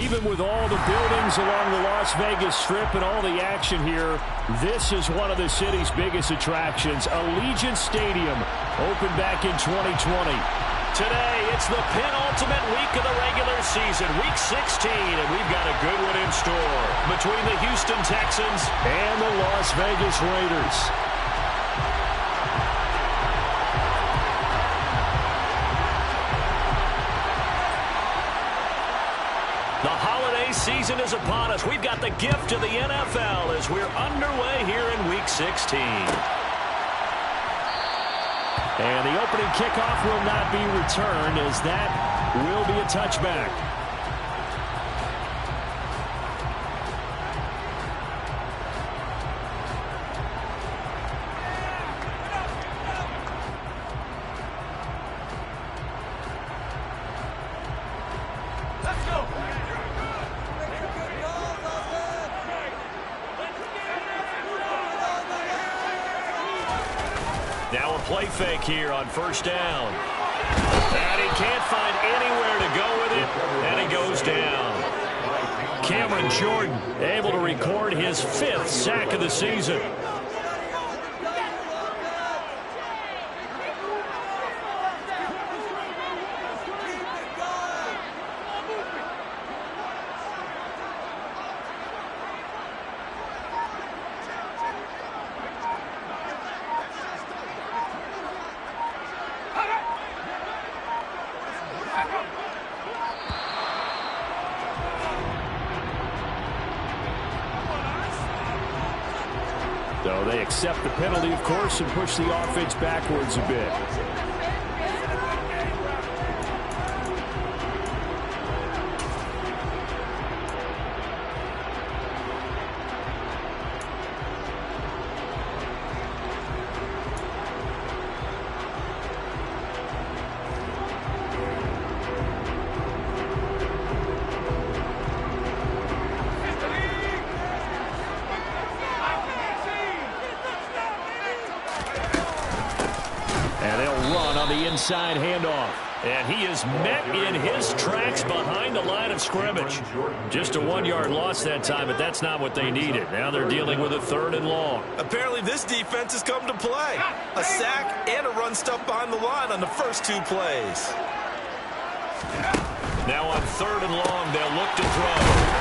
even with all the buildings along the Las Vegas Strip and all the action here, this is one of the city's biggest attractions. Allegiant Stadium opened back in 2020. Today, it's the penultimate week of the regular season, Week 16, and we've got a good one in store between the Houston Texans and the Las Vegas Raiders. The holiday season is upon us. We've got the gift of the NFL as we're underway here in Week 16. And the opening kickoff will not be returned, as that will be a touchback. Now a play fake here on first down. And he can't find anywhere to go with it, and he goes down. Cameron Jordan able to record his 5th sack of the season. So they accept the penalty, of course, and push the offense backwards a bit. And they'll run on the inside handoff. And he is met in his tracks behind the line of scrimmage. Just a 1-yard loss that time, but that's not what they needed. Now they're dealing with a 3rd and long. Apparently this defense has come to play. A sack and a run stuff behind the line on the first 2 plays. Now on 3rd and long, they'll look to throw.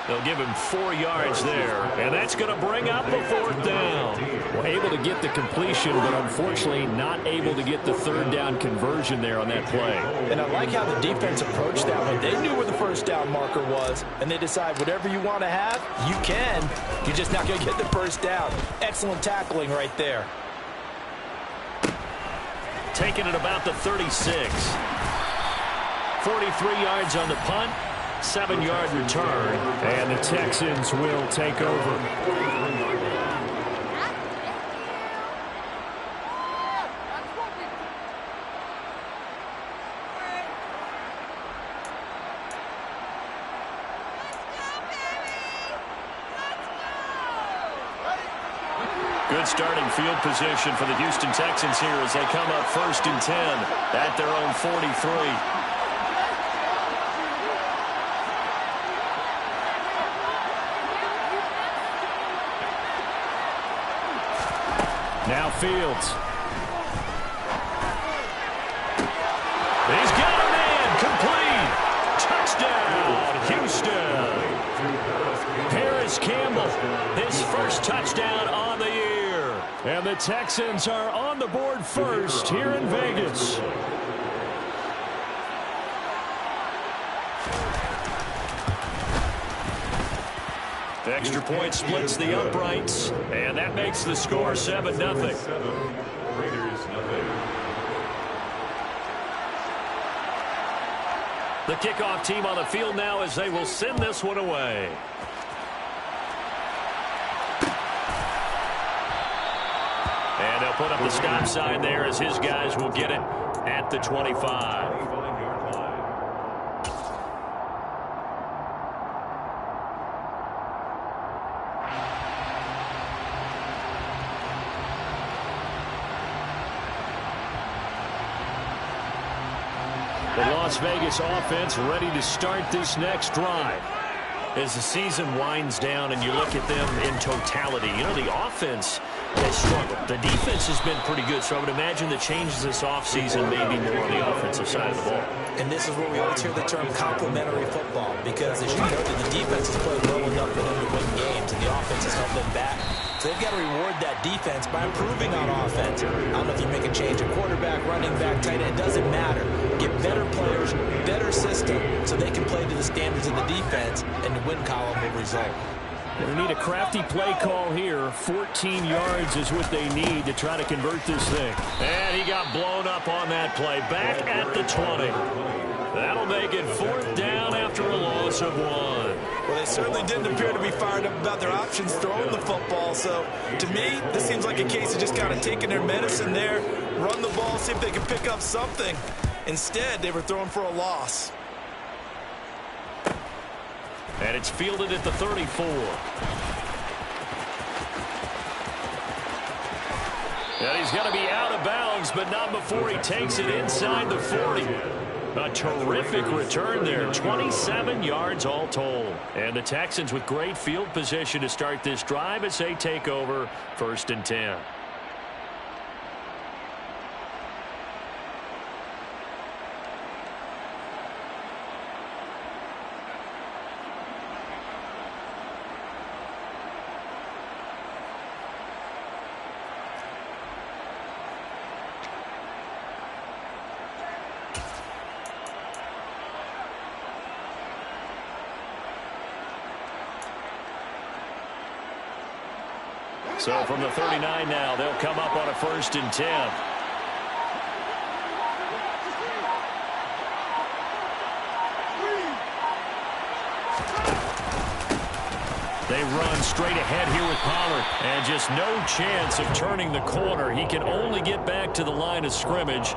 They'll give him 4 yards there, and that's going to bring up a 4th down. Well, able to get the completion, but unfortunately not able to get the 3rd down conversion there on that play. And I like how the defense approached that one. They knew where the first down marker was, and they decide whatever you want to have, you can. You're just not going to get the first down. Excellent tackling right there. Taking it about the 36. 43 yards on the punt. 7-yard return, and the Texans will take over. Good starting field position for the Houston Texans here as they come up 1st and 10 at their own 43. Now Fields. He's got a man. Complete. Touchdown, Houston. Harris Campbell, his first touchdown on the year. And the Texans are on the board first here in Vegas. The extra point splits the uprights, and that makes the score 7-0. The kickoff team on the field now as they will send this one away. And they'll put up the stop sign there as his guys will get it at the 25. The Las Vegas offense ready to start this next drive. As the season winds down and you look at them in totality, you know, the offense has struggled. The defense has been pretty good, so I would imagine the changes this offseason may be more on the offensive side of the ball. And this is where we always hear the term complementary football, because as you noted, the defense has played well enough for them to win games, and the offense has held them back. So they've got to reward that defense by improving on offense. I don't know if you make a change at quarterback, running back, tight end. It doesn't matter. Get better players, better system, so they can play to the standards of the defense, and the win column will result. They need a crafty play call here. 14 yards is what they need to try to convert this thing. And he got blown up on that play. Back at the 20. That'll make it 4th down after a loss of 1. Well, they certainly didn't appear to be fired up about their options throwing the football. So, to me, this seems like a case of just kind of taking their medicine there, run the ball, see if they can pick up something. Instead, they were throwing for a loss. And it's fielded at the 34. And he's going to be out of bounds, but not before he takes it inside the 40. A terrific return there. 27 yards all told. And the Texans with great field position to start this drive as they take over 1st and 10. So from the 39 now, they'll come up on a 1st and 10. They run straight ahead here with Pollard. And just no chance of turning the corner. He can only get back to the line of scrimmage.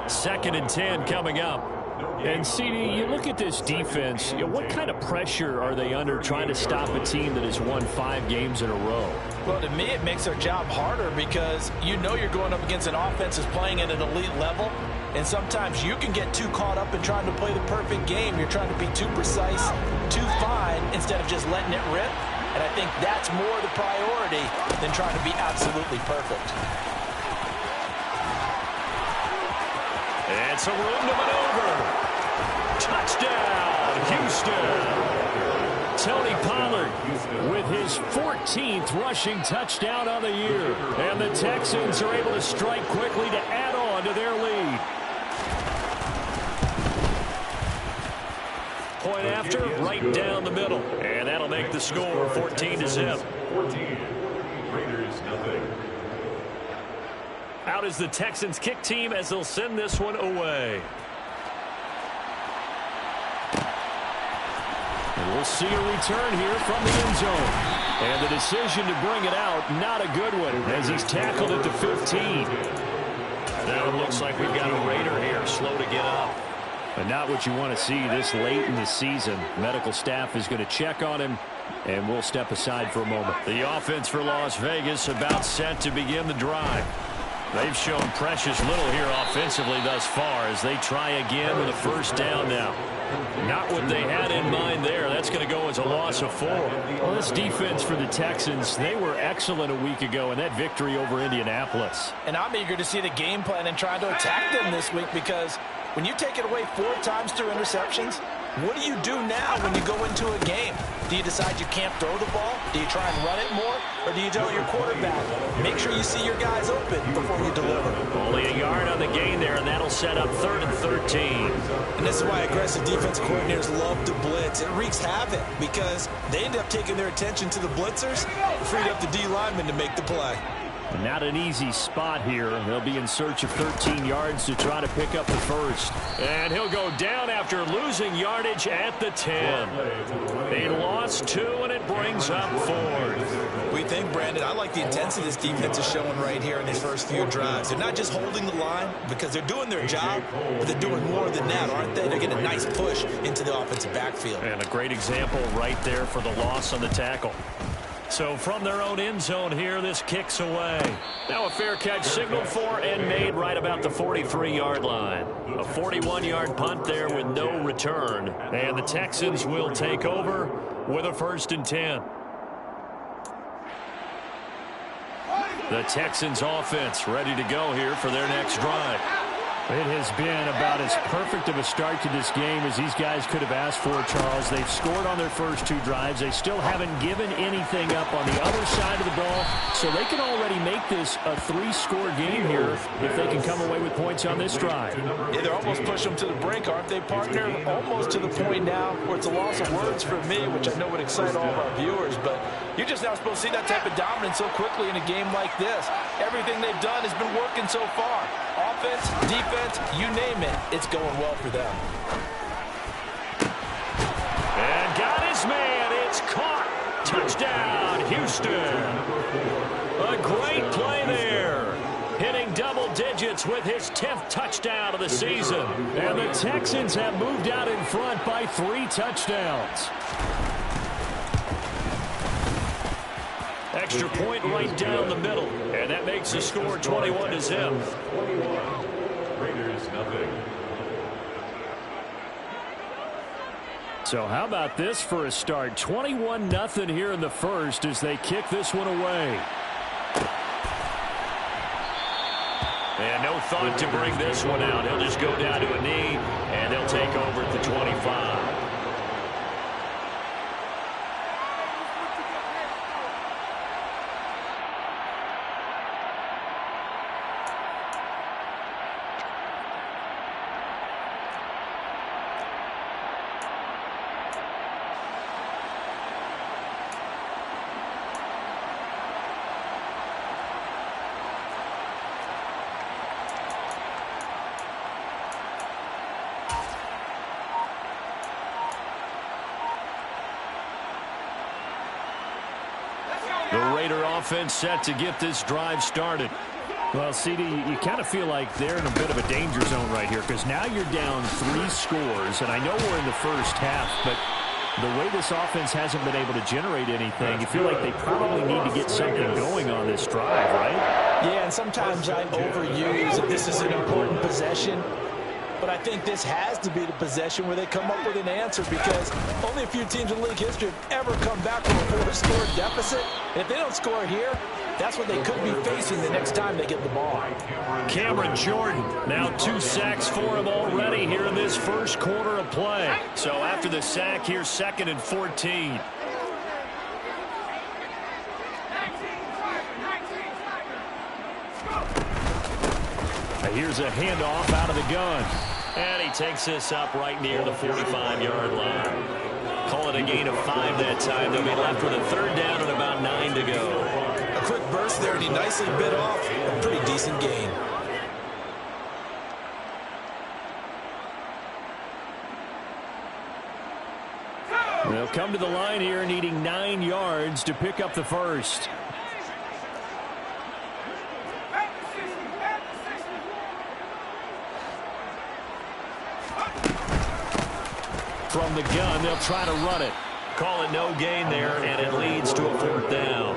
2nd and 10 coming up. And, CD, you look at this defense, what kind of pressure are they under trying to stop a team that has won 5 games in a row? Well, to me, it makes their job harder because you know you're going up against an offense that's playing at an elite level, and sometimes you can get too caught up in trying to play the perfect game. You're trying to be too precise, too fine, instead of just letting it rip. And I think that's more the priority than trying to be absolutely perfect. And some room to maneuver. Touchdown, Houston. Tony Pollard with his 14th rushing touchdown of the year. And the Texans are able to strike quickly to add on to their lead. Point after, right down the middle. And that'll make the score 14-0. 14. Raiders, nothing. Out is the Texans kick team as they'll send this one away. And we'll see a return here from the end zone. And the decision to bring it out, not a good one, as he's tackled at the 15. Now it looks like we've got a Raider here, slow to get up. And not what you want to see this late in the season. Medical staff is going to check on him, and we'll step aside for a moment. The offense for Las Vegas about set to begin the drive. They've shown precious little here offensively thus far as they try again with a 1st down now. Not what they had in mind there. That's going to go as a loss of 4. Well, this defense for the Texans, they were excellent a week ago in that victory over Indianapolis. And I'm eager to see the game plan and try to attack them this week, because when you take it away 4 times through interceptions, what do you do now when you go into a game? Do you decide you can't throw the ball? Do you try and run it more? Or do you tell your quarterback, make sure you see your guys open before you deliver? Only a yard on the gain there, and that'll set up 3rd and 13. And this is why aggressive defensive coordinators love to blitz. It wreaks havoc because they end up taking their attention to the blitzers, freed up the D lineman to make the play. Not an easy spot here. They'll be in search of 13 yards to try to pick up the 1st. And he'll go down after losing yardage at the 10. They lost 2, and it brings up 4th. We think, Brandon, I like the intensity this defense is showing right here in these first few drives. They're not just holding the line because they're doing their job, but they're doing more than that, aren't they? They're getting a nice push into the offensive backfield. And a great example right there for the loss on the tackle. So from their own end zone here, this kicks away. Now a fair catch signaled for and made right about the 43-yard line. A 41-yard punt there with no return. And the Texans will take over with a 1st and 10. The Texans offense ready to go here for their next drive. It has been about as perfect of a start to this game as these guys could have asked for, Charles. They've scored on their first 2 drives. They still haven't given anything up on the other side of the ball, so they can already make this a 3-score game here if they can come away with points on this drive. Yeah, they're almost pushing them to the brink, aren't they, partner? Almost to the point now where it's a loss of words for me, which I know would excite all of our viewers, but you're just not supposed to see that type of dominance so quickly in a game like this. Everything they've done has been working so far. Offense, defense, you name it, it's going well for them. And got his man. It's caught. Touchdown, Houston. A great play there. Hitting double digits with his 10th touchdown of the season. And the Texans have moved out in front by 3 touchdowns. Extra point right down the middle. And that makes the score 21-0. Raiders, nothing. So how about this for a start? 21-0 here in the first as they kick this one away. And no thought to bring this one out. He'll just go down to a knee, and they'll take over at the 25. The Raider offense set to get this drive started. Well, CD, you kind of feel like they're in a bit of a danger zone right here because now you're down 3 scores, and I know we're in the first half, but the way this offense hasn't been able to generate anything, you feel like they probably need to get something going on this drive, right? Yeah, and sometimes I overuse if this is an important possession. But I think this has to be the possession where they come up with an answer because only a few teams in league history have ever come back from a 4-score deficit. And if they don't score here, that's what they could be facing the next time they get the ball. Cameron Jordan, now 2 sacks for him already here in this first quarter of play. So after the sack, here's 2nd and 14. Here's a handoff out of the gun. And he takes this up right near the 45-yard line. Call it a gain of 5 that time. They'll be left with a 3rd down and about 9 to go. A quick burst there, and he nicely bit off a pretty decent gain. They'll come to the line here needing 9 yards to pick up the first. From the gun, they'll try to run it. Call it no gain there, and it leads to a 4th down.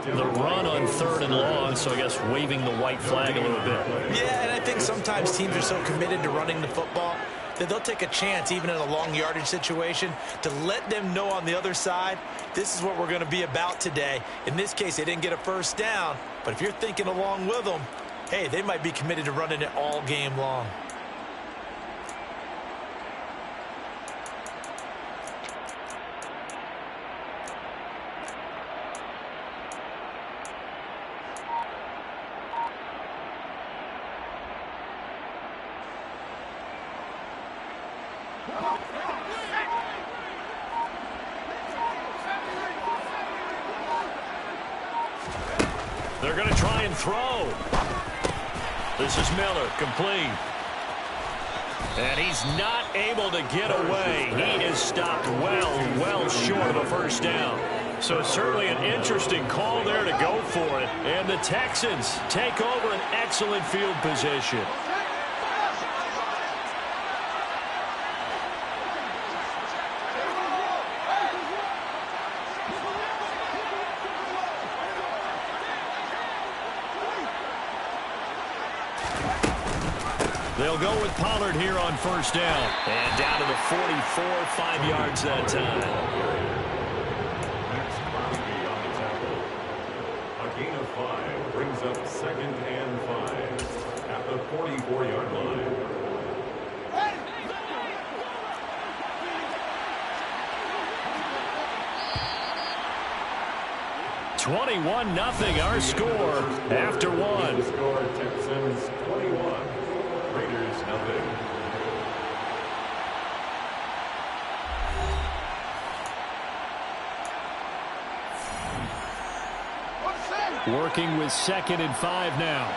The run on 3rd and long, so I guess waving the white flag a little bit. Yeah, and I think sometimes teams are so committed to running the football that they'll take a chance, even in a long yardage situation, to let them know on the other side, this is what we're going to be about today. In this case, they didn't get a 1st down, but if you're thinking along with them, hey, they might be committed to running it all game long. They're going to try and throw. This is Miller, complete. And he's not able to get away. He is stopped well short of a 1st down. So certainly an interesting call there to go for it. And the Texans take over an excellent field position. They'll go with Pollard here on first down. And down to the 44, 5 yards that time. A gain of 5 brings up 2nd and 5 at the 44-yard line. "21-0 our score after one. Score Texans 21, Raiders 0. Working with 2nd and 5 now.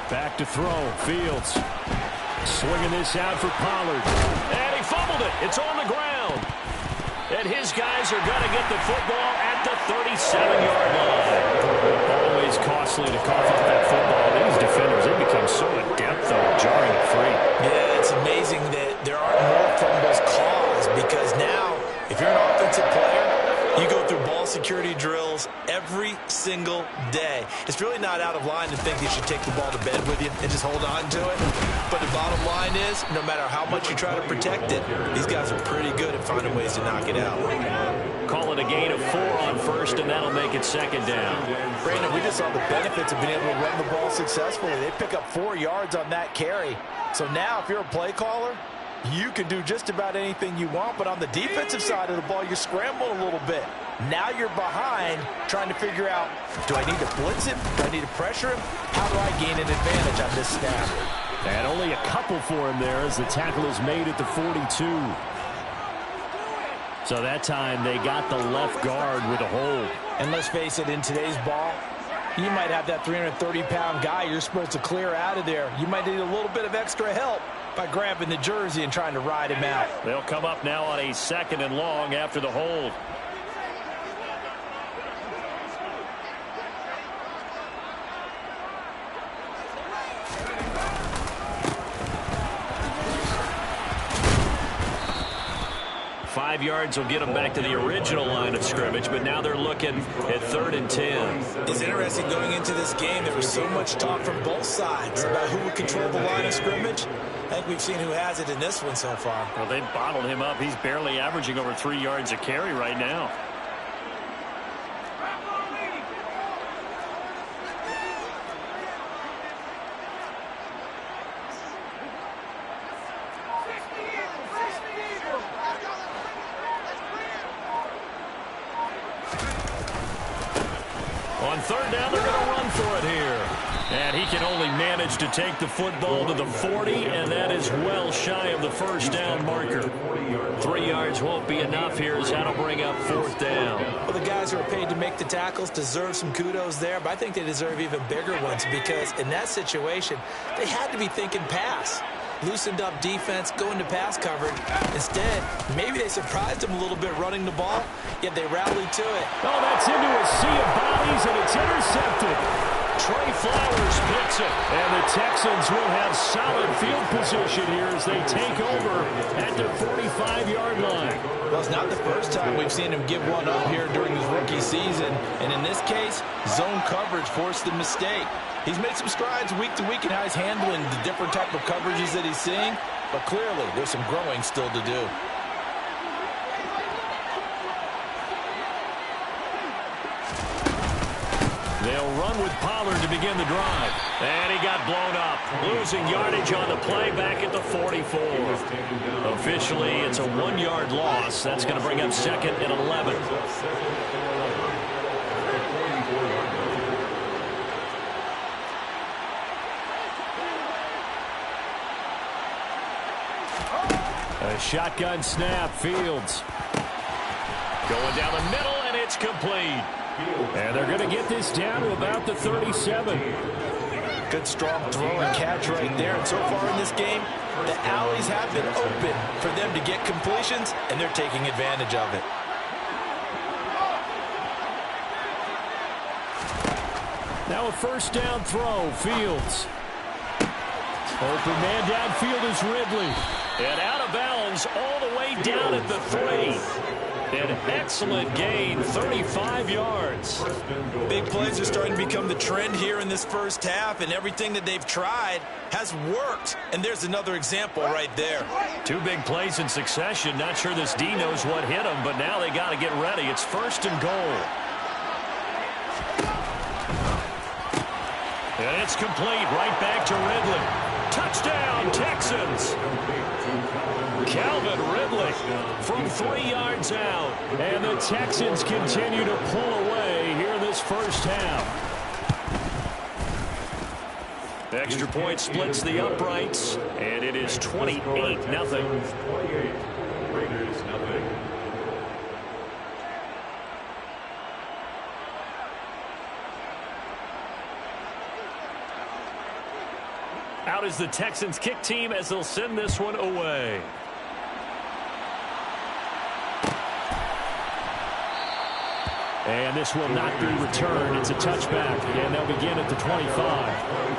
Back to throw. Fields swinging this out for Pollard. And he fumbled it. It's on the ground. And his guys are going to get the football at the 37-yard line. Always costly to cough up that football. These defenders, they become so adept, though, jarring it free. Yeah, it's amazing that there aren't more fumbles caused, because now, if you're an offensive player, you go through ball security drills every single day. It's really not out of line to think you should take the ball to bed with you and just hold on to it. But the bottom line is, no matter how much you try to protect it, these guys are pretty good at finding ways to knock it out. Call it a gain of 4 on first, and that'll make it 2nd down. Brandon, we just saw the benefits of being able to run the ball successfully. They pick up 4 yards on that carry. So now, if you're a play caller, you can do just about anything you want, but on the defensive side of the ball, you're scrambling a little bit. Now you're behind, trying to figure out, do I need to blitz him? Do I need to pressure him? How do I gain an advantage on this snap? And only a couple for him there as the tackle is made at the 42. So that time they got the left guard with a hold. And let's face it, in today's ball, you might have that 330-pound guy you're supposed to clear out of there. You might need a little bit of extra help by grabbing the jersey and trying to ride him out. They'll come up now on a 2nd and long after the hold. Five yards will get them back to the original line of scrimmage, but now they're looking at 3rd and 10. It's interesting going into this game. There was so much talk from both sides about who would control the line of scrimmage. I think we've seen who has it in this one so far. Well, they bottled him up. He's barely averaging over 3 yards a carry right now. On 3rd down, they're going to run for it here. And he can only manage to take the football to the 40, and that is well shy of the first down marker. 3 yards won't be enough here as that'll bring up 4th down. Well, the guys who are paid to make the tackles deserve some kudos there, but I think they deserve even bigger ones, because in that situation, they had to be thinking pass. Loosened up defense, going to pass coverage. Instead, maybe they surprised him a little bit running the ball, yet they rallied to it. Oh, that's into a sea of bodies, and it's intercepted. Trey Flowers splits it, and the Texans will have solid field position here as they take over at the 45-yard line. Well, it's not the first time we've seen him give one up here during his rookie season, and in this case, zone coverage forced the mistake. He's made some strides week to week in how he's handling the different type of coverages that he's seeing, but clearly there's some growing still to do. They'll run with Pollard to begin the drive. And he got blown up. Losing yardage on the play back at the 44. Officially, it's a 1-yard loss. That's going to bring up 2nd and 11. A shotgun snap. Fields going down the middle, and it's complete. And they're going to get this down to about the 37. Good strong throw and catch right there. And so far in this game, the alleys have been open for them to get completions, and they're taking advantage of it. Now a first down throw. Fields Open man downfield is Ridley. And out of bounds all the way down at the 3. An excellent gain, 35 yards. Big plays are starting to become the trend here in this first half, and everything that they've tried has worked. And there's another example right there. 2 big plays in succession. Not sure this D knows what hit him, but now they got to get ready. It's 1st and goal. And it's complete. Right back to Ridley. Touchdown, Texans. Calvin Ridley from 3 yards out. And the Texans continue to pull away here in this first half. Extra point splits the uprights, and it is 28-0. Raiders, nothing. Out is the Texans kick team as they'll send this one away. And this will not be returned. It's a touchback, and they'll begin at the 25.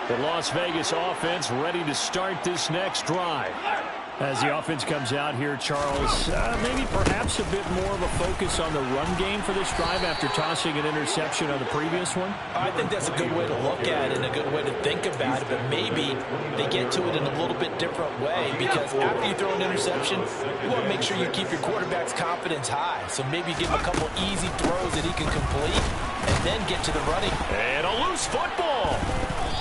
The Las Vegas offense ready to start this next drive. As the offense comes out here, Charles, maybe perhaps a bit more of a focus on the run game for this drive after tossing an interception on the previous one? I think that's a good way to look at it and a good way to think about it, but maybe they get to it in a little bit different way, because after you throw an interception, you want to make sure you keep your quarterback's confidence high. So maybe give him a couple easy throws that he can complete and then get to the running. And a loose football.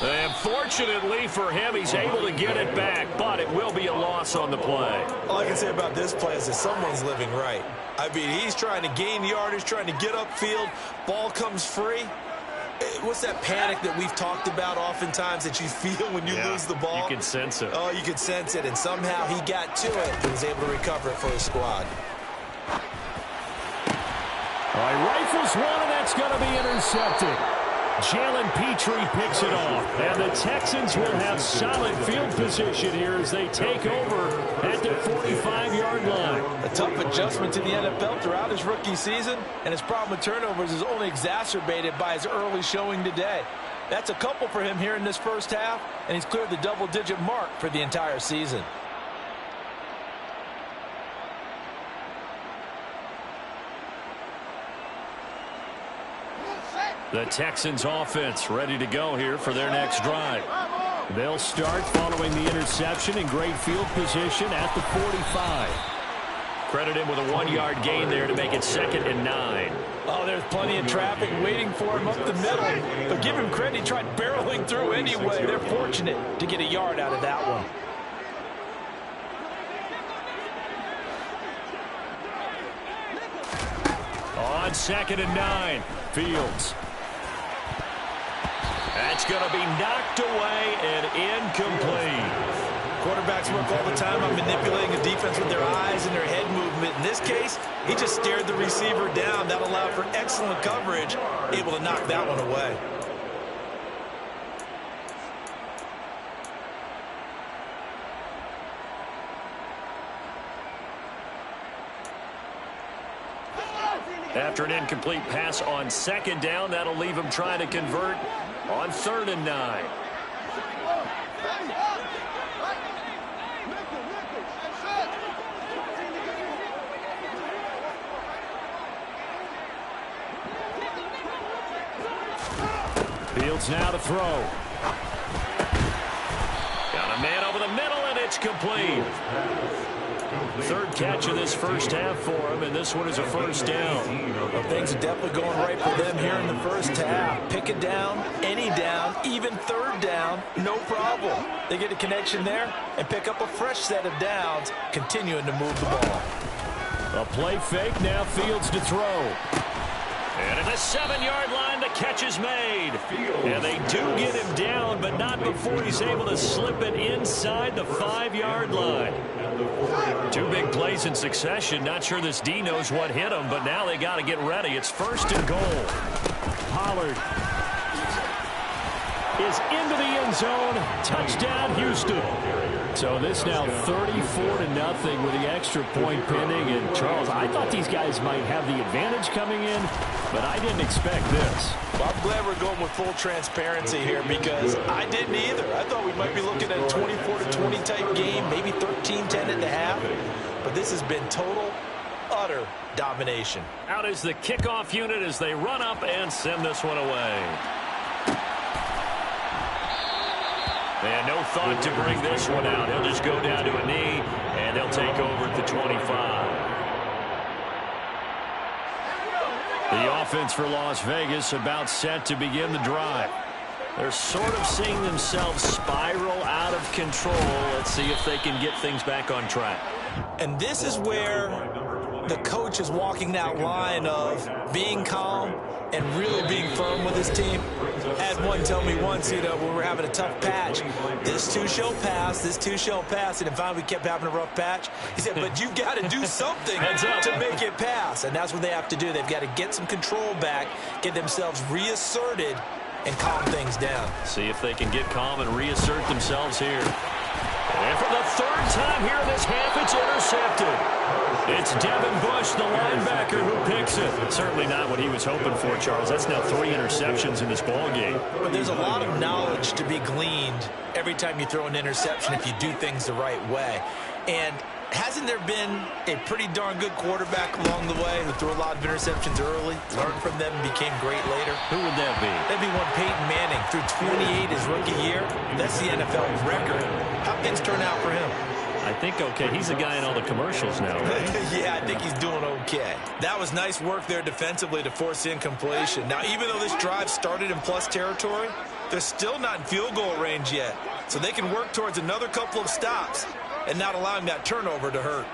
And fortunately for him, he's able to get it back, but it will be a loss on the play. All I can say about this play is that someone's living right. I mean, he's trying to gain yardage, trying to get upfield. Ball comes free. What's that panic that we've talked about oftentimes that you feel when you lose the ball? You can sense it. Oh, you can sense it, and somehow he got to it and was able to recover it for his squad. All right, rifles one, and that's going to be intercepted. Jalen Petrie picks it off, and the Texans will have solid field position here as they take over at the 45-yard line. A tough adjustment to the NFL throughout his rookie season, and his problem with turnovers is only exacerbated by his early showing today. That's a couple for him here in this first half, and he's cleared the double-digit mark for the entire season. The Texans offense ready to go here for their next drive. They'll start following the interception in great field position at the 45. Credit him with a 1-yard gain there to make it 2nd and 9. Oh, there's plenty of traffic waiting for him up the middle. But give him credit, he tried barreling through anyway. They're fortunate to get a yard out of that one. On 2nd and 9, Fields. That's going to be knocked away and incomplete. Quarterbacks work all the time on manipulating a defense with their eyes and their head movement. In this case, he just stared the receiver down. That allowed for excellent coverage, able to knock that one away. After an incomplete pass on 2nd down, that'll leave him trying to convert on 3rd and 9. Fields now to throw. Got a man over the middle, and it's complete. 3rd catch of this first half for him, and this one is a 1st down. Well, things are definitely going right for them here in the first half. Pick it down, any down, even 3rd down, no problem. They get a connection there and pick up a fresh set of downs, continuing to move the ball. A play fake, now Fields to throw. And at the 7-yard line, the catch is made. And they do get him down, but not before he's able to slip it inside the 5-yard line. 2 big plays in succession. Not sure this D knows what hit him, but now they got to get ready. It's 1st and goal. Pollard is into the end zone. Touchdown, Houston. So this now 34-0 with the extra point pending. And Charles, I thought these guys might have the advantage coming in, but I didn't expect this. Well, I'm glad we're going with full transparency here because I didn't either. I thought we might be looking at a 24-20 type game, maybe 13-10 at the half. But this has been total, utter domination. Out is the kickoff unit as they run up and send this one away. And no thought to bring this one out. He'll just go down to a knee, and they'll take over at the 25. The offense for Las Vegas about set to begin the drive. They're sort of seeing themselves spiral out of control. Let's see if they can get things back on track. And this is where the coach is walking that line of being calm and really being firm with his team. I had one tell me once, when we were having a tough patch, this too shall pass, this too shall pass, and finally we kept having a rough patch. He said, but you've got to do something to make it pass, and that's what they have to do. They've got to get some control back, get themselves reasserted, and calm things down. See if they can get calm and reassert themselves here. And for the third time here in this half, it's intercepted. It's Devin Bush, the linebacker, who picks it. Certainly not what he was hoping for, Charles. That's now 3 interceptions in this ball game. But there's a lot of knowledge to be gleaned every time you throw an interception if you do things the right way. And hasn't there been a pretty darn good quarterback along the way who threw a lot of interceptions early, learned from them, and became great later? Who would that be? That'd be one Peyton Manning. Threw 28 his rookie year. That's the NFL record. How'd things turn out for him? I think okay. He's the guy in all the commercials now, right? Yeah, I think he's doing okay. That was nice work there defensively to force incompletion. Now, even though this drive started in plus territory, they're still not in field goal range yet. So they can work towards another couple of stops and not allowing that turnover to hurt.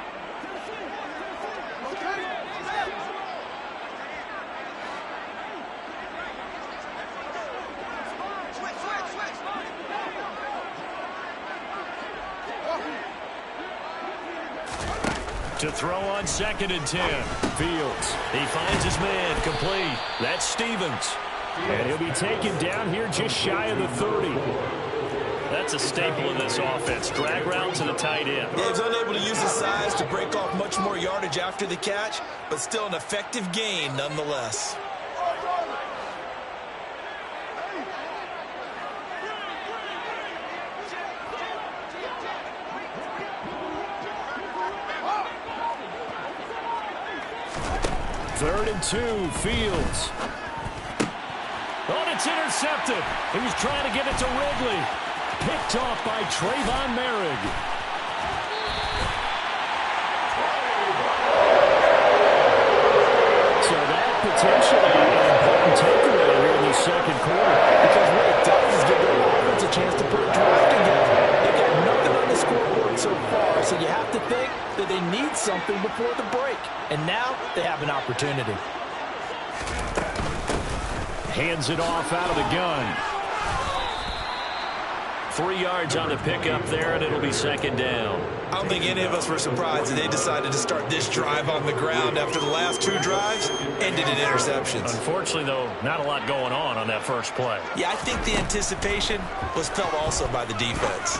To throw on 2nd and 10. Fields. He finds his man. Complete. That's Stevens. And he'll be taken down here just shy of the 30. That's a staple in this offense. Drag route to the tight end. Yeah, he's unable to use his size to break off much more yardage after the catch, but still an effective gain nonetheless. Third and 2, Fields. Oh, and it's intercepted. He was trying to get it to Wrigley. Picked off by Trayvon Merrick. So that potentially an important takeaway here in the second quarter. Because what it does is give their offense a chance to put a drive together. They've got nothing on the scoreboard so far, so you have to think that they need something before the break. And now they have an opportunity. Hands it off out of the gun. 3 yards on the pickup there, and it'll be 2nd down. I don't think any of us were surprised that they decided to start this drive on the ground after the last 2 drives ended in interceptions. Unfortunately, though, not a lot going on that first play. Yeah, I think the anticipation was felt also by the defense.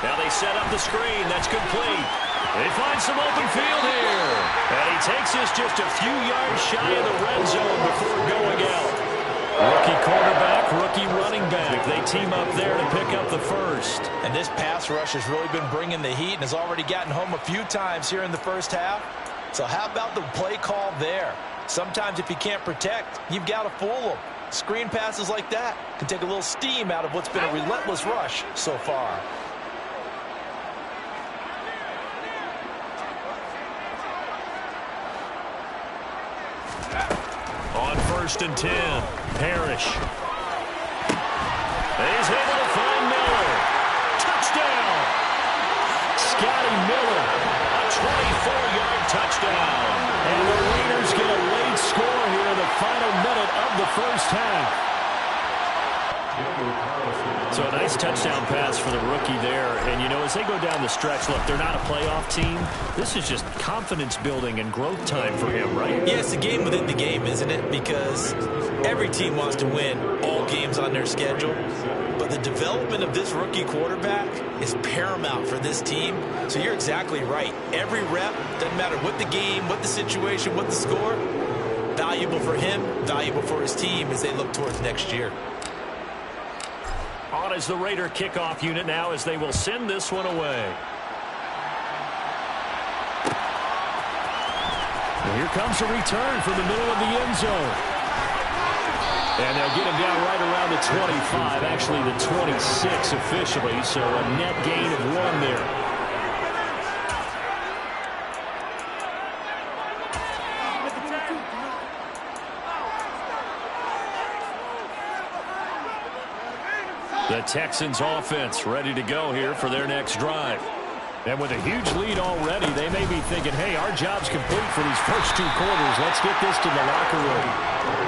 Now they set up the screen. That's complete. They find some open field here. And he takes this just a few yards shy of the red zone before going out. Rookie quarterback, rookie running back. They team up there to pick up the first. And this pass rush has really been bringing the heat and has already gotten home a few times here in the first half. So how about the play call there? Sometimes if you can't protect, you've got to fool them. Screen passes like that can take a little steam out of what's been a relentless rush so far. On 1st and 10, Parrish. He's able to find Miller. Touchdown! Scotty Miller, a 24-yard touchdown. And the Raiders get a late score here in the final minute of the first half. So a nice touchdown pass for the rookie there. And, as they go down the stretch, look, they're not a playoff team. This is just confidence building and growth time for him, right? Yeah, it's a game within the game, isn't it? Because every team wants to win all games on their schedule. But the development of this rookie quarterback is paramount for this team. So you're exactly right. Every rep, doesn't matter what the game, what the situation, what the score, valuable for him, valuable for his team as they look towards next year. On is the Raider kickoff unit now as they will send this one away. And here comes a return from the middle of the end zone. And they'll get him down right around the 25, actually the 26 officially, so a net gain of 1 there. The Texans offense ready to go here for their next drive. And with a huge lead already, they may be thinking, hey, our job's complete for these first 2 quarters. Let's get this to the locker room.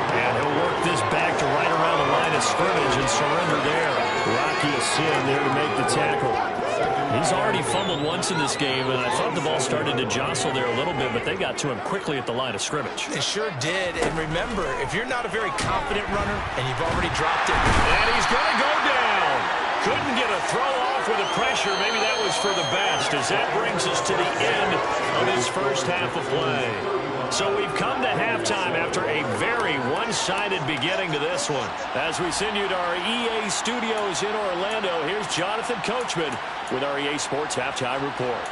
And he'll work this back to right around the line of scrimmage and surrender there. Rocky Sin there to make the tackle. He's already fumbled once in this game, and I thought the ball started to jostle there a little bit, but they got to him quickly at the line of scrimmage. It sure did. And remember, if you're not a very confident runner and you've already dropped it. And he's going to go down. Couldn't get a throw off with the pressure. Maybe that was for the best, as that brings us to the end of his first half of play. So we've come to halftime after a very one-sided beginning to this one. As we send you to our EA studios in Orlando, here's Jonathan Coachman with our EA Sports Halftime Report.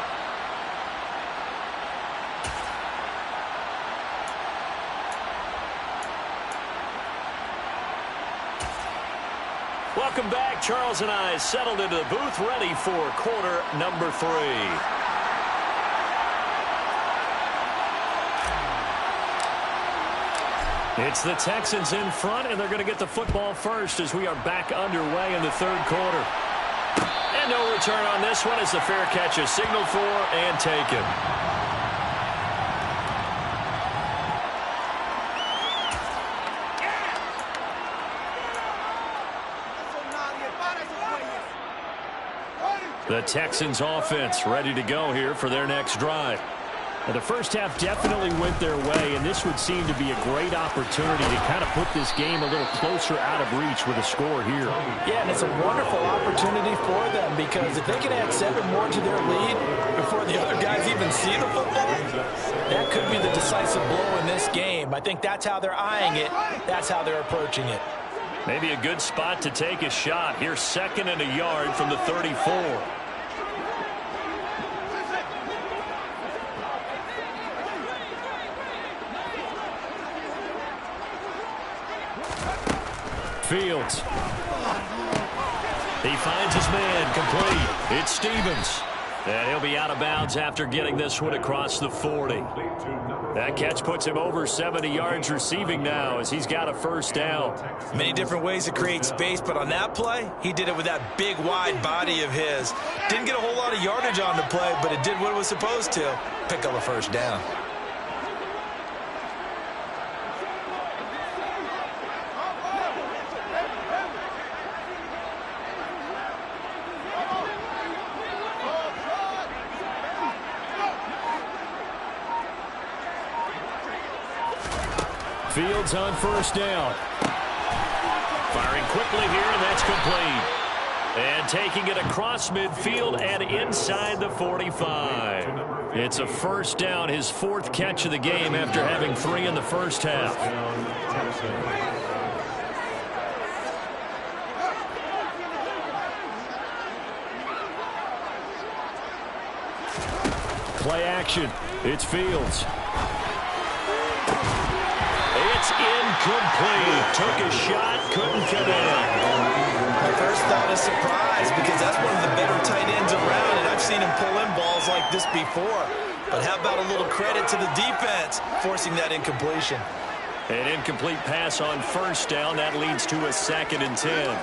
Welcome back. Charles and I settled into the booth, ready for quarter number 3. It's the Texans in front, and they're going to get the football first as we are back underway in the 3rd quarter. And no return on this one as the fair catch is signaled for and taken. The Texans offense ready to go here for their next drive. Now, the first half definitely went their way, and this would seem to be a great opportunity to kind of put this game a little closer out of reach with a score here. Yeah, and it's a wonderful opportunity for them, because if they can add 7 more to their lead before the other guys even see the football, that could be the decisive blow in this game. I think that's how they're eyeing it. That's how they're approaching it. Maybe a good spot to take a shot. Here's 2nd and a yard from the 34. Fields. He finds his man, complete. It's Stevens. And he'll be out of bounds after getting this one across the 40. That catch puts him over 70 yards receiving now as he's got a first down. Many different ways to create space, but on that play, he did it with that big, wide body of his. Didn't get a whole lot of yardage on the play, but it did what it was supposed to. Pick up a first down. Fields on first down. Firing quickly here, and that's complete. And taking it across midfield and inside the 45. It's a first down, his 4th catch of the game after having 3 in the first half. Play action. It's Fields. It's incomplete. Took a shot, couldn't connect. My first thought is surprise, because that's one of the better tight ends around, and I've seen him pull in balls like this before. But how about a little credit to the defense forcing that incompletion? An incomplete pass on first down. That leads to a 2nd and 10.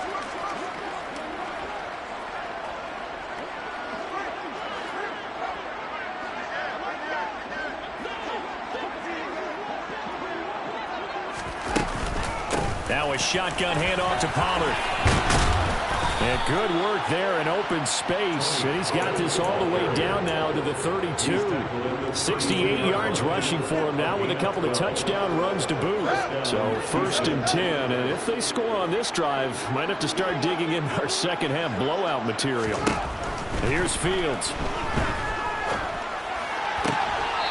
Now a shotgun handoff to Pollard. And good work there in open space. And he's got this all the way down now to the 32. 68 yards rushing for him now with a couple of touchdown runs to boot. So 1st and 10. And if they score on this drive, might have to start digging in our second half blowout material. Here's Fields.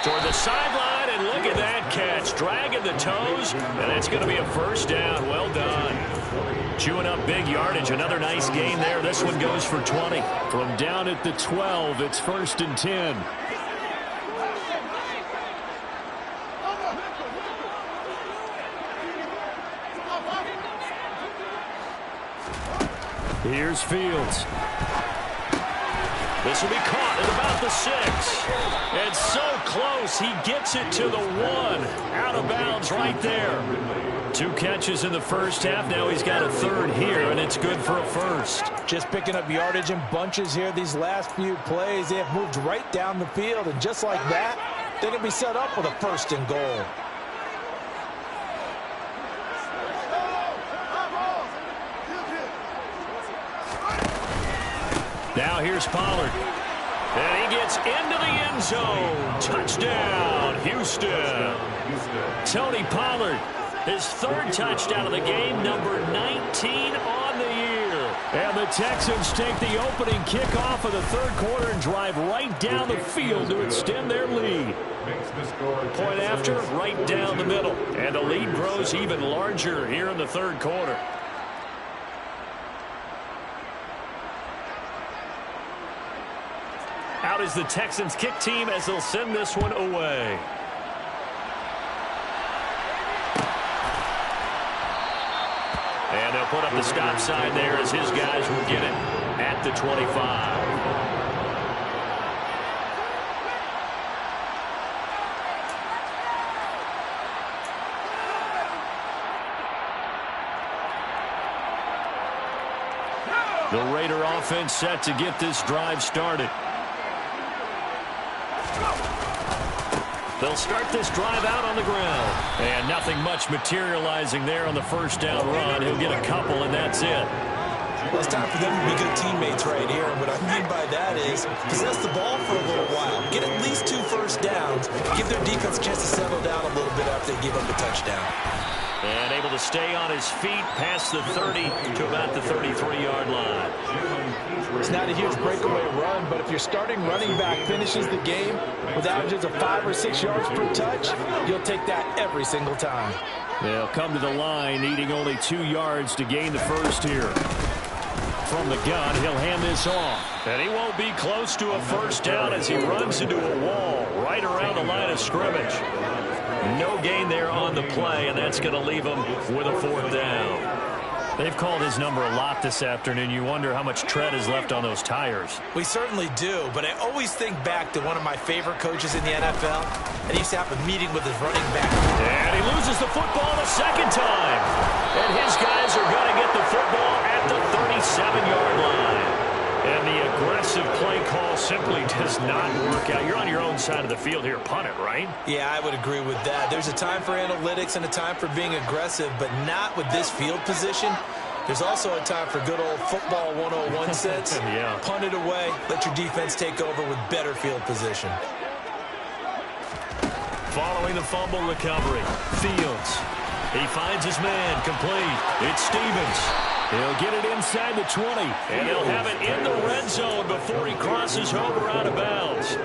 Toward the sideline, and look at that catch. Dragging the toes, and it's going to be a 1st down. Well done. Chewing up big yardage. Another nice gain there. This one goes for 20. From down at the 12, it's 1st and 10. Here's Fields. This will be caught at about the 6. And so close, he gets it to the 1. Out of bounds right there. 2 catches in the first half. Now he's got a 3rd here, and it's good for a 1st. Just picking up yardage in bunches here these last few plays. They have moved right down the field, and just like that, they're going to be set up with a 1st and goal. Now here's Pollard. And he gets into the end zone. Touchdown, Houston. Tony Pollard, his 3rd touchdown of the game, number 19 on the year. And the Texans take the opening kickoff of the 3rd quarter and drive right down the field to extend their lead. Point after, right down the middle. And the lead grows even larger here in the 3rd quarter. Out is the Texans kick team as they'll send this one away. And they'll put up the stop sign there as his guys will get it at the 25. The Raider offense set to get this drive started. They'll start this drive out on the ground. And nothing much materializing there on the 1st down run. He'll get a couple, and that's it. Well, it's time for them to be good teammates right here. And what I mean by that is possess the ball for a little while. Get at least 2 first downs. Give their defense a chance to settle down a little bit after they give up a touchdown. And able to stay on his feet past the 30 to about the 33-yard line. It's not a huge breakaway run, but if your starting running back finishes the game with averages of 5 or 6 yards per touch, you'll take that every single time. They'll come to the line, needing only 2 yards to gain the 1st here. From the gun, he'll hand this off. And he won't be close to a 1st down as he runs into a wall right around the line of scrimmage. No gain there on the play, and that's going to leave him with a 4th down. They've called his number a lot this afternoon. You wonder how much tread is left on those tires. We certainly do, but I always think back to one of my favorite coaches in the NFL, and he used to have a meeting with his running back. And he loses the football the 2nd time. And his guys are going to get the football at the 37-yard line. And the aggressive play call simply does not work out. You're on your own side of the field here. Punt it, right? Yeah, I would agree with that. There's a time for analytics and a time for being aggressive, but not with this field position. There's also a time for good old football 101 sense. Yeah. Punt it away. Let your defense take over with better field position. Following the fumble recovery, Fields. He finds his man complete. It's Stevens. He'll get it inside the 20, and he'll have it in the red zone before he crosses over out of bounds.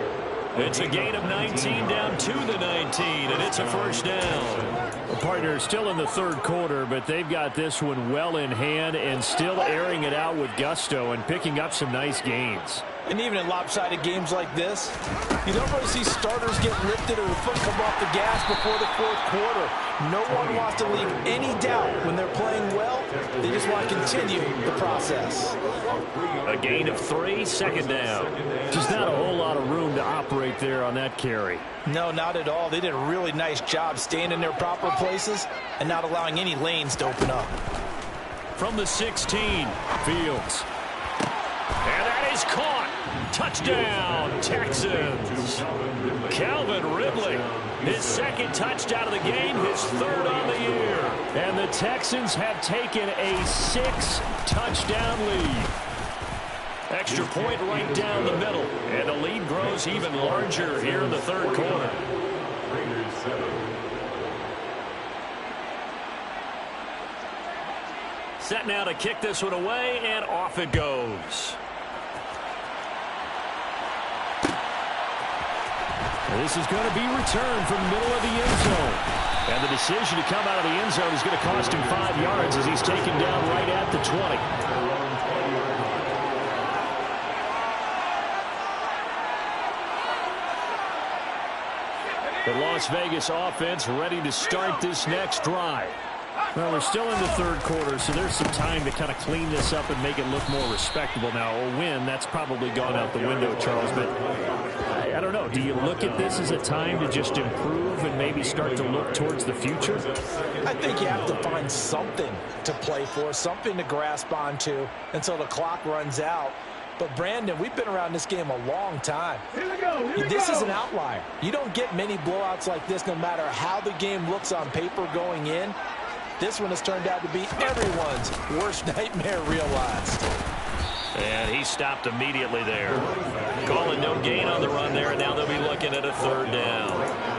It's a gain of 19 down to the 19, and it's a 1st down. The partner is still in the 3rd quarter, but they've got this one well in hand and still airing it out with gusto and picking up some nice gains. And even in lopsided games like this, you don't really see starters get lifted or the foot come off the gas before the 4th quarter. No one wants to leave any doubt when they're playing well. They just want to continue the process. A gain of 3, 2nd down. Just not a whole lot of room to operate there on that carry. No, not at all. They did a really nice job staying in their proper places and not allowing any lanes to open up. From the 16, Fields. And that is caught. Touchdown, Texans. Calvin Ridley, his 2nd touchdown of the game, his 3rd on the year. And the Texans have taken a 6-touchdown lead. Extra point right down the middle. And the lead grows even larger here in the third quarter. Raiders 7. Set now to kick this one away, and off it goes. This is going to be returned from the middle of the end zone. And the decision to come out of the end zone is going to cost him 5 yards as he's taken down right at the 20. The Las Vegas offense ready to start this next drive. Well, we're still in the third quarter, so there's some time to kind of clean this up and make it look more respectable. Now, a win, that's probably gone out the window, Charles, but I don't know. Do you look at this as a time to just improve and maybe start to look towards the future? I think you have to find something to play for, something to grasp onto until the clock runs out. But, Brandon, we've been around this game a long time. This is an outlier. You don't get many blowouts like this no matter how the game looks on paper going in. This one has turned out to be everyone's worst nightmare realized. And he stopped immediately there. Calling no gain on the run there, and now they'll be looking at a third down.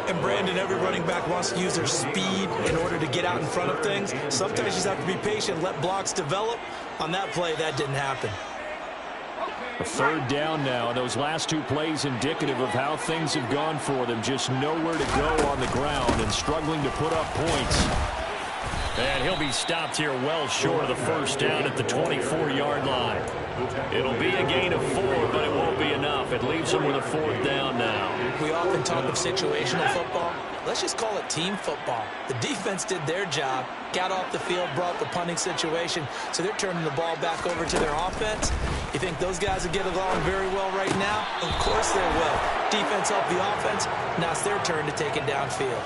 And, Brandon, every running back wants to use their speed in order to get out in front of things. Sometimes you just have to be patient, let blocks develop. On that play, that didn't happen. A third down now. Those last two plays indicative of how things have gone for them. Just nowhere to go on the ground and struggling to put up points. And he'll be stopped here well short of the first down at the 24-yard line. It'll be a gain of 4, but it won't be enough. It leaves him with a fourth down now. We often talk of situational football. Let's just call it team football. The defense did their job, got off the field, brought the punting situation, so they're turning the ball back over to their offense. You think those guys will get along very well right now? Of course they will. Defense helped the offense. Now it's their turn to take it downfield.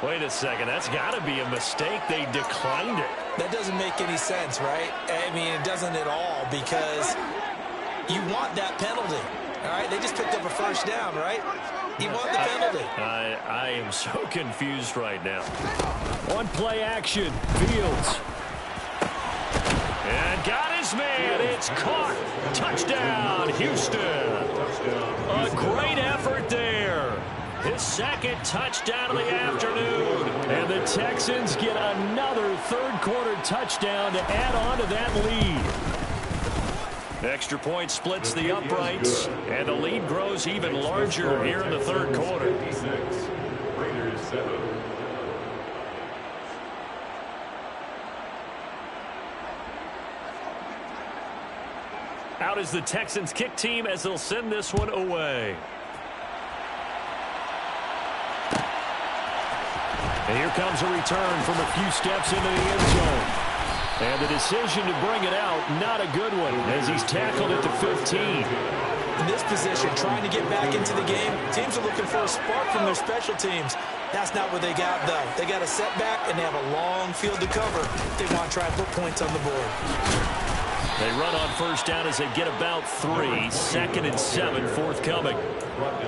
Wait a second. That's got to be a mistake. They declined it. That doesn't make any sense, right? I mean, it doesn't at all because you want that penalty. All right, they just picked up a first down, right? You want the penalty. I am so confused right now. On play action, Fields. And got his man. It's caught. Touchdown, Houston. A great effort there. His second touchdown of the afternoon. And the Texans get another third-quarter touchdown to add on to that lead. Extra point splits the uprights, and the lead grows even larger here in the third quarter. Raiders 7. Out is the Texans kick team as they'll send this one away. And here comes a return from a few steps into the end zone. And the decision to bring it out, not a good one, as he's tackled at the 15. In this position, trying to get back into the game, teams are looking for a spark from their special teams. That's not what they got, though. They got a setback, and they have a long field to cover. They want to try and put points on the board. They run on first down as they get about 3. 2nd and 7, forthcoming.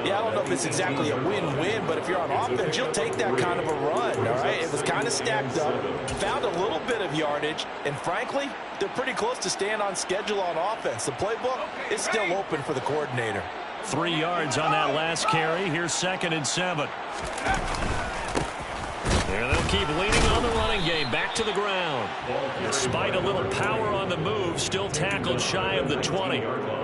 Yeah, I don't know if it's exactly a win-win, but if you're on offense, you'll take that kind of a run, all right? It was kind of stacked up, found a little bit of yardage, and frankly, they're pretty close to staying on schedule on offense. The playbook is still open for the coordinator. 3 yards on that last carry. Here's 2nd and 7. And they'll keep leaning on the running game. Back to the ground. Despite a little power on the move, still tackled shy of the 20.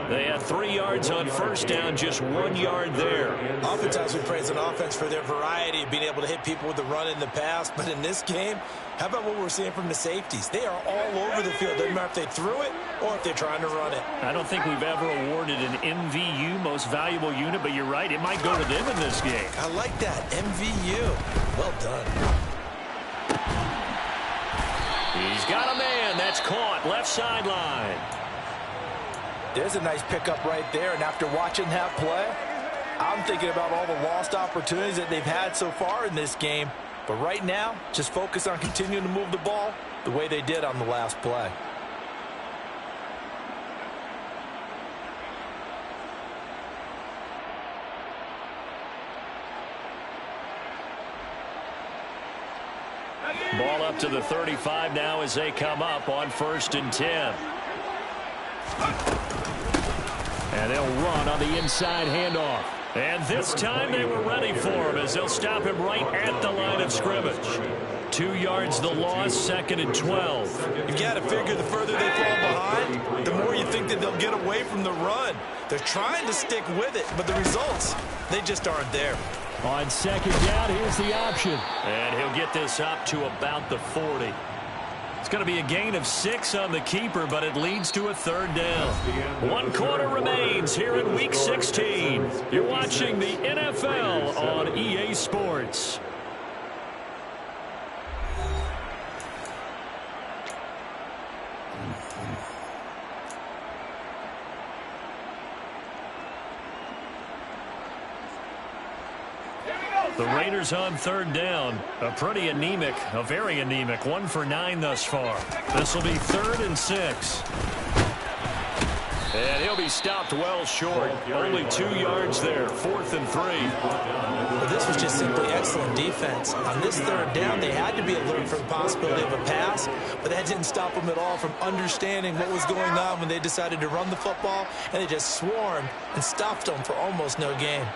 They had 3 yards on first down, just 1 yard there. Oftentimes we praise an offense for their variety of being able to hit people with the run in the pass. But in this game, how about what we're seeing from the safeties? They are all over the field. Doesn't matter if they threw it or if they're trying to run it. I don't think we've ever awarded an MVU, most valuable unit, but you're right. It might go to them in this game. I like that. MVU. Well done. He's got a man. That's caught. Left sideline. There's a nice pickup right there. And after watching that play, I'm thinking about all the lost opportunities that they've had so far in this game. But right now, just focus on continuing to move the ball the way they did on the last play. Ball up to the 35 now as they come up on 1st and 10. And they'll run on the inside handoff. And this time they were ready for him as they'll stop him right at the line of scrimmage. 2 yards the loss, 2nd and 12. You've got to figure the further they fall behind, the more you think that they'll get away from the run. They're trying to stick with it, but the results, they just aren't there. On 2nd down, here's the option. And he'll get this up to about the 40. It's going to be a gain of 6 on the keeper, but it leads to a 3rd down. 1 quarter remains here in Week 16. You're watching the NFL on EA Sports. The Raiders on 3rd down. A pretty anemic, a very anemic 1 for 9 thus far. This will be 3rd and 6. And he'll be stopped well short. Only 2 yards there. 4th and 3. Well, this was just simply excellent defense. On this 3rd down, they had to be alert for the possibility of a pass, but that didn't stop them at all from understanding what was going on when they decided to run the football, and they just swarmed and stopped them for almost no gain.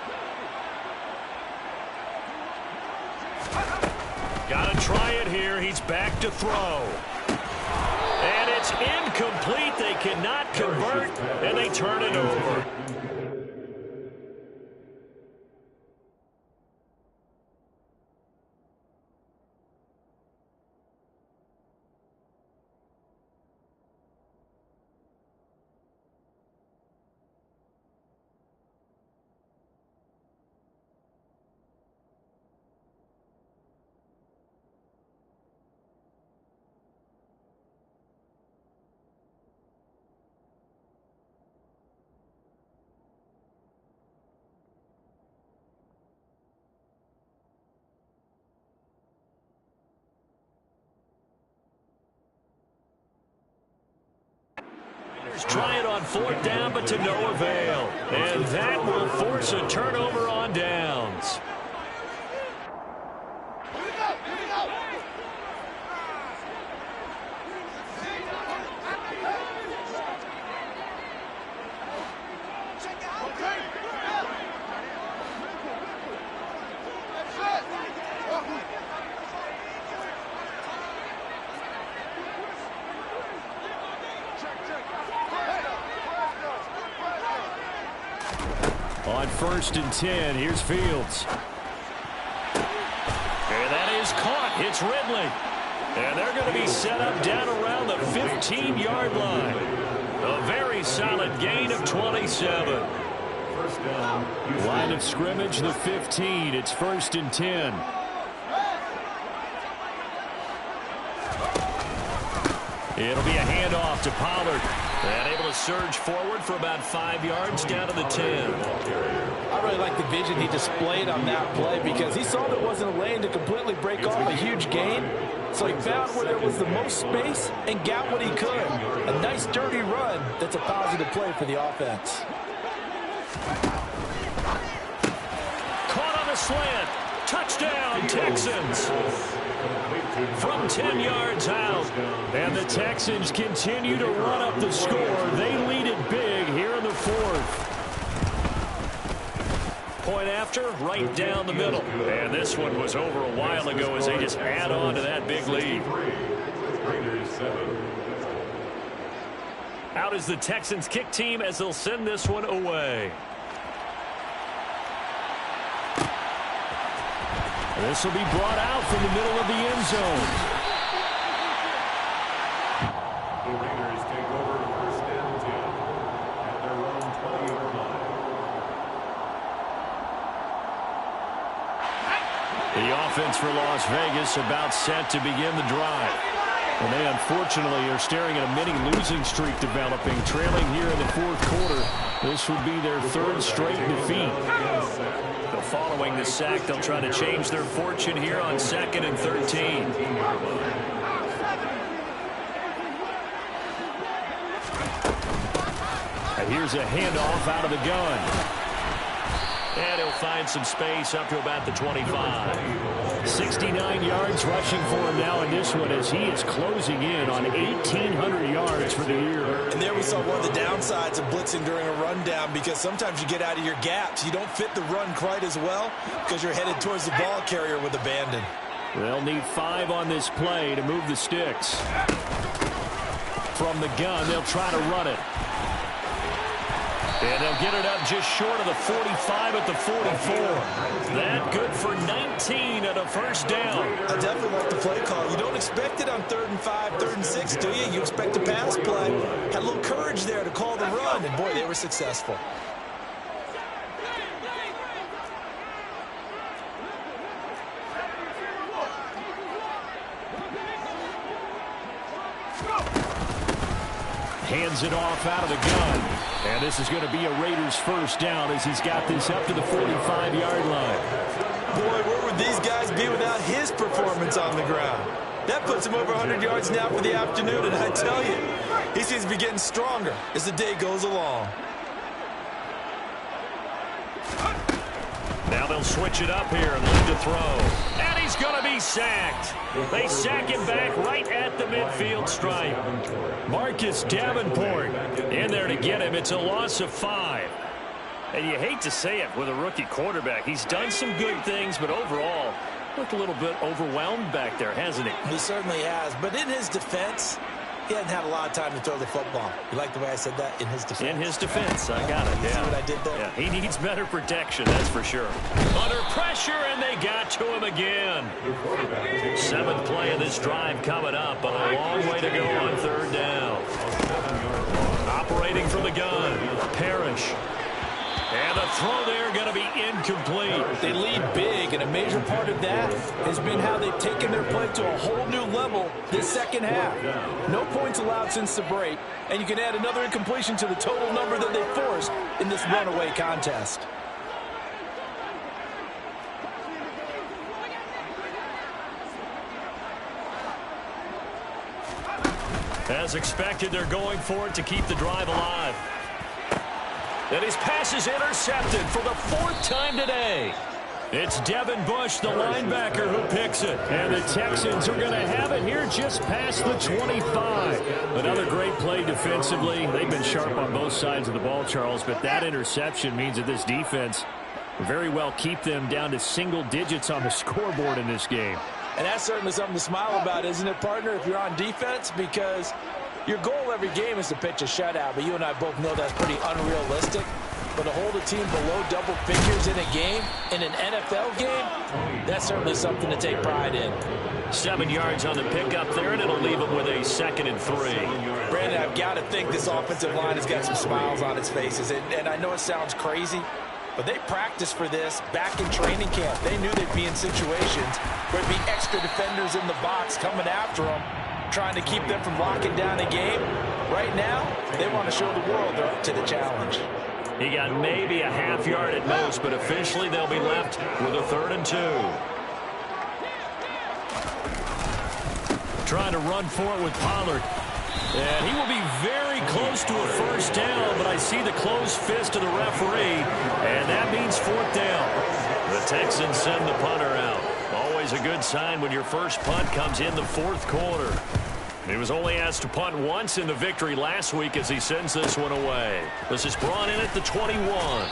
Got to try it here. He's back to throw. And it's incomplete. They cannot convert, and they turn it over. Try it on 4th down, but to no avail. And that will force a turnover on downs. On 1st and 10, here's Fields. And that is caught. It's Ridley. And they're going to be set up down around the 15-yard line. A very solid gain of 27. Line of scrimmage, the 15. It's 1st and 10. It'll be a handoff to Pollard. And able to surge forward for about 5 yards down to the 10. I really like the vision he displayed on that play because he saw there wasn't a lane to completely break off a huge gain. So he found where there was the most space and got what he could. A nice dirty run that's a positive play for the offense. Caught on a slant. Touchdown, Texans. From 10 yards out. And the Texans continue to run up the score. They lead it big here in the 4th. Point after, right down the middle. And this one was over a while ago as they just add on to that big lead. Out is the Texans kick team as they'll send this one away. This will be brought out from the middle of the end zone. The Raiders take over 1st and 10 at their own 20-yard line. The offense for Las Vegas about set to begin the drive. And they unfortunately are staring at a mini losing streak developing, trailing here in the 4th quarter. This would be their 3rd straight defeat. Following the sack, they'll try to change their fortune here on 2nd and 13. And here's a handoff out of the gun. And he'll find some space up to about the 25. 69 yards rushing for him now in this one as he is closing in on 1,800 yards for the year. And there we saw one of the downsides of blitzing during a rundown, because sometimes you get out of your gaps. You don't fit the run quite as well because you're headed towards the ball carrier with abandon. They'll need 5 on this play to move the sticks. From the gun, they'll try to run it. And they'll get it up just short of the 45 at the 44. That good for 19 at a first down. I definitely like the play call. You don't expect it on 3rd and 5, 3rd and 6, do you? You expect a pass play. Had a little courage there to call the run, and boy, they were successful. Hands it off out of the gun. And this is going to be a Raiders first down as he's got this up to the 45-yard line. Boy, where would these guys be without his performance on the ground? That puts him over 100 yards now for the afternoon, and I tell you, he seems to be getting stronger as the day goes along. Now they'll switch it up here and lead to throw. And he's going to be sacked. They sack him back right at the midfield stripe. Marcus Davenport in there to get him. It's a loss of 5. And you hate to say it with a rookie quarterback. He's done some good things, but overall, looked a little bit overwhelmed back there, hasn't he? He certainly has. But in his defense, he hasn't had a lot of time to throw the football. You like the way I said that? In his defense. In his defense. I got it. You yeah. see what I did there? Yeah, he needs better protection, that's for sure. Under pressure, and they got to him again. 7th play of this drive coming up, but a long way to go on 3rd down. Operating from the gun, Parrish. And the throw there going to be incomplete. They lead big, and a major part of that has been how they've taken their play to a whole new level this second half. No points allowed since the break, and you can add another incompletion to the total number that they forced in this runaway contest. As expected, they're going for it to keep the drive alive. And his pass is intercepted for the 4th time today. It's Devin Bush, the linebacker, who picks it. And the Texans are going to have it here just past the 25. Another great play defensively. They've been sharp on both sides of the ball, Charles, but that interception means that this defense very well keep them down to single digits on the scoreboard in this game. And that's certainly something to smile about, isn't it, partner, if you're on defense? Because your goal every game is to pitch a shutout, but you and I both know that's pretty unrealistic. But to hold a team below double figures in a game, in an NFL game, that's certainly something to take pride in. 7 yards on the pickup there, and it'll leave them with a 2nd and 3. Brandon, I've got to think this offensive line has got some smiles on its faces. And I know it sounds crazy, but they practiced for this back in training camp. They knew they'd be in situations where there'd be extra defenders in the box coming after them, trying to keep them from locking down a game. Right now, they want to show the world they're up to the challenge. He got maybe a half yard at most, but officially they'll be left with a 3rd and 2. Trying to run for it with Pollard. And he will be very close to a first down, but I see the closed fist of the referee, and that means 4th down. The Texans send the punter out. Always a good sign when your first punt comes in the 4th quarter. He was only asked to punt once in the victory last week as he sends this one away. This is brought in at the 21.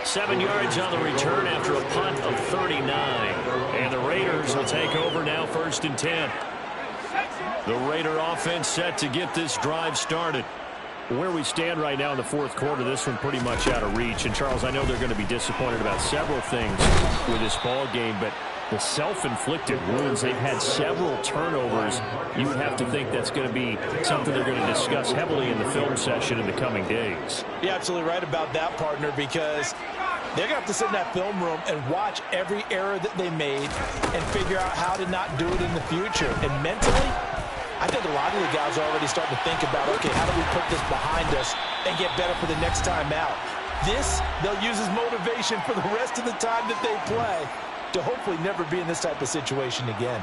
7 yards on the return after a punt of 39. And the Raiders will take over now 1st and 10. The Raider offense set to get this drive started. Where we stand right now in the 4th quarter, this one pretty much out of reach. And, Charles, I know they're going to be disappointed about several things with this ball game, but the self-inflicted wounds, they've had several turnovers. You would have to think that's going to be something they're going to discuss heavily in the film session in the coming days. You're absolutely right about that, partner, because they're going to have to sit in that film room and watch every error that they made and figure out how to not do it in the future. And mentally, I think a lot of the guys are already starting to think about, okay, how do we put this behind us and get better for the next time out? This, they'll use as motivation for the rest of the time that they play to hopefully never be in this type of situation again.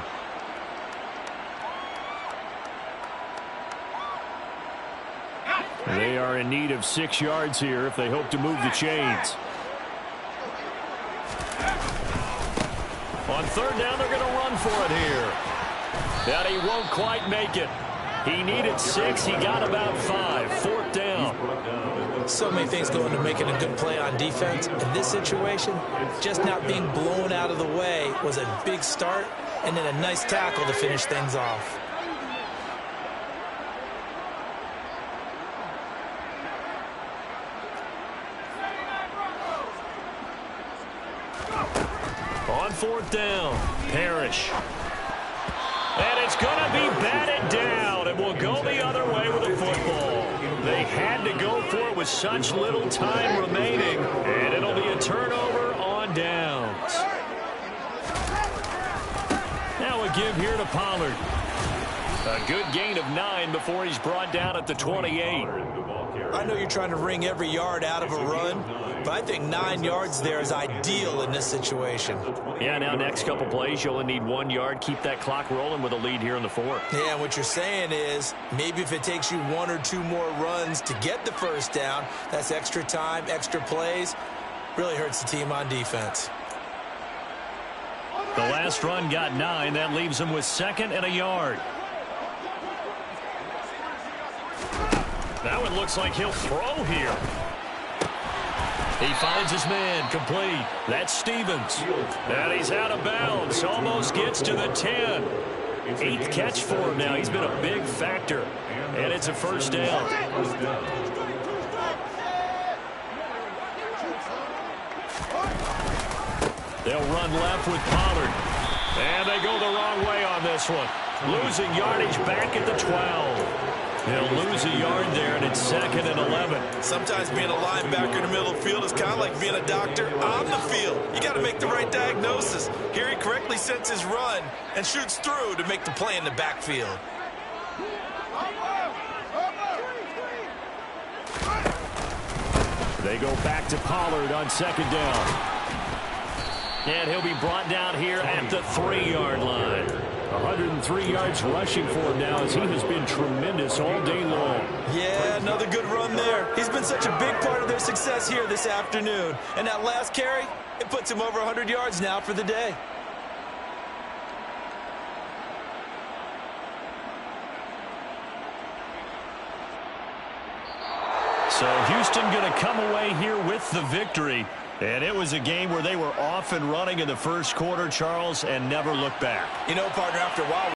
They are in need of 6 yards here if they hope to move the chains. On third down, they're going to run for it here. And he won't quite make it. He needed 6. He got about 5. Fourth down. So many things go into making a good play on defense. In this situation, just not being blown out of the way was a big start, and then a nice tackle to finish things off. On fourth down, Parrish. And it's going to be batted down, and will go the other way with the football. They had to go for it with such little time remaining, and it'll be a turnover on downs. Now a give here to Pollard. A good gain of 9 before he's brought down at the 28. I know you're trying to wring every yard out of a run, but I think 9 yards there is ideal in this situation. Yeah, now next couple plays, you only need 1 yard. Keep that clock rolling with a lead here in the fourth. Yeah, and what you're saying is maybe if it takes you 1 or 2 more runs to get the first down, that's extra time, extra plays. Really hurts the team on defense. The last run got 9. That leaves him with 2nd and a yard. That one looks like he'll throw here. He finds his man, complete. That's Stevens. And he's out of bounds. Almost gets to the 10. 8th catch for him now. He's been a big factor. And it's a first down. They'll run left with Pollard. And they go the wrong way on this one. Losing yardage back at the 12. They'll lose a yard there, and it's 2nd and 11. Sometimes being a linebacker in the middle of the field is kind of like being a doctor on the field. You got to make the right diagnosis. Here he correctly sets his run and shoots through to make the play in the backfield. They go back to Pollard on 2nd down. And he'll be brought down here at the 3-yard line. 103 yards rushing for him now as he has been tremendous all day long. Yeah, another good run there. He's been such a big part of their success here this afternoon. And that last carry, it puts him over 100 yards now for the day. So Houston going to come away here with the victory. And it was a game where they were off and running in the first quarter, Charles, and never looked back. You know, partner, after a while,